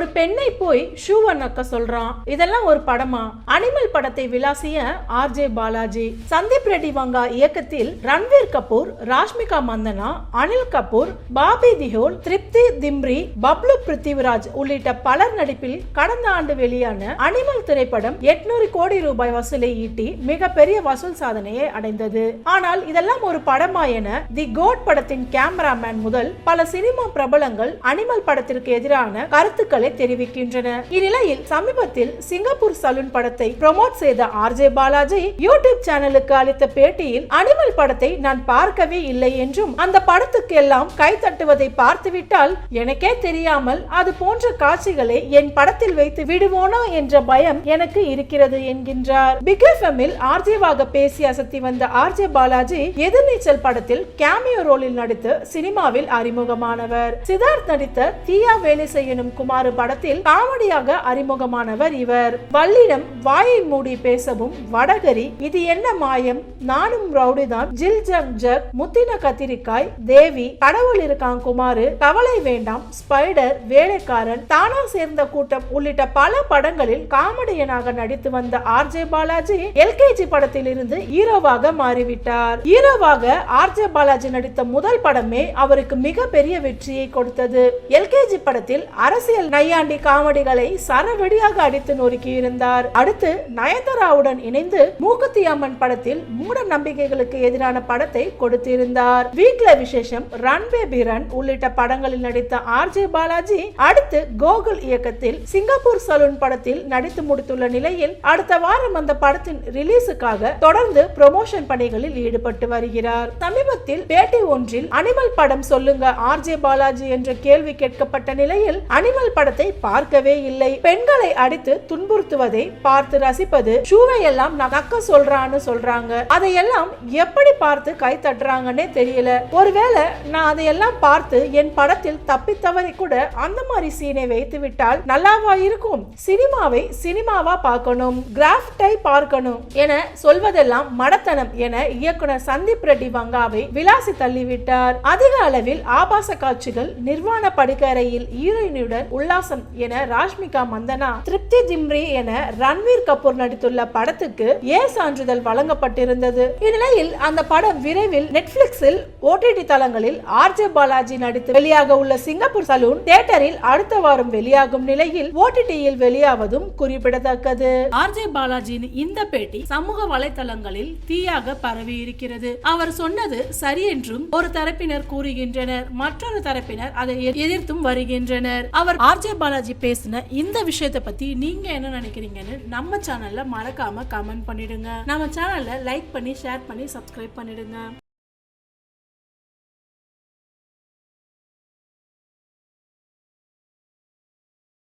ஒரு பெண்ணை போய் ஷூவை நக்க சொல்றான். இதெல்லாம் ஒரு படமா? அனிமல் படத்தை விளாசிய ஆர்ஜே பாலாஜி. சந்தீப் ரெட்டி வங்கா இயக்கத்தில் ரன்வீர் கபூர், ராஷ்மிகா மந்தனா, அனில் கபூர், பாபி தியோல், திருப்தி திம்ரி, பப்ளு பிருத்திவிராஜ் உள்ளிட்ட பலர் நடிப்பில் கடந்த ஆண்டு வெளியான அனிமல் திரைப்படம் 800 கோடி ரூபாய் வசூலை ஈட்டி மிகப்பெரிய வசூல் சாதனையை அடைந்தது. ஆனால் இதெல்லாம் ஒரு படமா என தி கோட் படத்தின் கேமராமேன் முதல் பல சினிமா பிரபலங்கள் அனிமல் படத்திற்கு எதிரான கருத்துக்களை தெரிவிக்கின்றனர். இந்நிலையில் சமீபத்தில் சிங்கப்பூர் சலூன் படத்தை ப்ரோமோட் செய்த ஆர்ஜே பாலாஜி யூடியூப் சேனலுக்கு அளித்த பேட்டியில் அனிமல் படத்தை நான் பார்க்கவே இல்லை என்றும் அந்த படத்துக்கு எல்லாம் கை தட்டுவதை பார்த்துவிட்டால் எனக்கே தெரியாமல் அது போன்ற காட்சிகளை என் படத்தில் வைத்து விடுவோனா என்ற பயம் எனக்கு இருக்கிறது என்கின்றார். பிக் எஃப்எம்மில் ஆர்ஜேவாக பேசி அசத்தி வந்த ஆர்ஜே பாலாஜி எதிர்நீச்சல் படத்தில் கேமியோ ரோலில் நடித்து சினிமாவில் அறிமுகமானவர். சித்தார்த் நடித்த தீயா வேலை செய்யணும் குமார் படத்தில் காமெடியாக அறிமுகமானவர் இவர். வள்ளிடம் வாயை மூடி பேசவும், வடகரி, இது என்ன மாயம், நானும் ரவுடிதான், ஜில் ஜக் ஜக், முத்தின கத்திரிக்காய், தேவி, கடவுள் இருக்கான் குமாரு, கவலை வேண்டாம், ஸ்பைடர், வேலைக்காரன், தானா சேர்ந்த கூட்டம் உள்ளிட்ட பல படங்களில் காமெடியனாக நடித்து வந்த ஆர்ஜே பாலாஜி எல்கேஜி படத்தில் இருந்து ஹீரோவாக மாறிவிட்டார். ஹீரோவாக ஆர்ஜே பாலாஜி நடித்த முதல் படமே அவருக்கு மிகப்பெரிய வெற்றியை கொடுத்தது. எல்கேஜி படத்தில் அரசியல் நையாண்டி காமெடிகளை சரவெடியாக அடித்து நொறுக்கி இருந்தார். அடுத்து நயன்தாராவுடன் இணைந்து மூக்குத்தி அம்மன் படத்தில் மூட நம்பிக்கைகளுக்கு எதிரான படத்தை கொடுத்திருந்தார். வீட்ல விசேஷம், ரன் பேபி ரன் உள்ளிட்ட படங்களில் நடித்த ஆர்ஜே பாலாஜி அடுத்து கோகுல் இயக்கத்தில் சிங்கப்பூர் சலூன் படத்தில் நடித்து முடித்துள்ள நிலையில் அடுத்த வாரம் அந்த படத்தின் ரிலீஸுக்காக தொடர்ந்து ப்ரமோஷன் பணிகளில் ஈடுபட்டு வருகிறார். சமீபத்தில் பேட்டி ஒன்றில் அனிமல் படம் சொல்லுங்க ஆர்ஜே பாலாஜி என்ற கேள்வி கேட்கப்பட்ட நிலையில் அனிமல் படத்தை பார்க்கவே இல்லை, பெண்களை அடித்து துன்புறுத்துவதை பார்த்து ரசிப்பது, ஷூவை எல்லாம் நக்க சொல்றான்னு சொல்றாங்க, அதையெல்லாம் எப்படி பார்த்து கை தட்டுறாங்கன்னே தெரியல. ஒருவேளை நான் அதையெல்லாம் பார்த்து என் படத்தில் தப்பித்தவரை கூட அந்த மாதிரி சீனை வைத்து விட்டால் நல்லாவா இருக்கும்? சினிமாவை சினிமாவா பார்க்கணும், கிராஃப்டை பார்க்கணும் என சொல்வதெல்லாம் மடத்தனம் என இயக்குனர் சந்தீப் ரெட்டி வங்காவை விளாசி தள்ளிவிட்டார். அதிக அளவில் ஆபாச காட்சிகள், நிர்வாண படுக்கறையில் ஹீரோயினுடன் உல்லாசம் என ராஷ்மிகா மந்தனா, திருப்தி திம்ரி என ரன்வீர் கபூர் நடித்துள்ள படத்துக்கு ஏ சான்றிதழ் வழங்கப்பட்டிருந்தது. இந்நிலையில் அந்த படம் விரைவில் நெட்ஃபிளிக்ஸில் OTT தளங்களில் ஆர்ஜே பாலாஜி நடித்து வெளியாக உள்ள சிங்கப்பூர் சலூன் தியேட்டரில் அடுத்த வாரம் வெளியாகும் நிலையில் OTT-யில் வெளியாவதும் குறிப்பிடத்தக்கது. ஆர்ஜே பாலாஜியின் இந்த பேட்டி சமூக வலைதளங்களில் தீயாக பரவி இருக்கிறது. அவர் சொன்னது சரி என்றும் ஒரு தரப்பினர் கூறுகின்றனர், மற்றொரு தரப்பினர் அதை எதிர்த்தும் வருகின்றனர். அவர் ஆர்ஜே பாலாஜி பேசின இந்த விஷயத்தை பத்தி நீங்க என்ன நினைக்கிறீங்கன்னு நம்ம சேனல்ல மறக்காம கமெண்ட் பண்ணிடுங்க. நம்ம சேனல்ல லைக் பண்ணி, ஷேர் பண்ணி, சப்ஸ்கிரைப் பண்ணிடுங்க.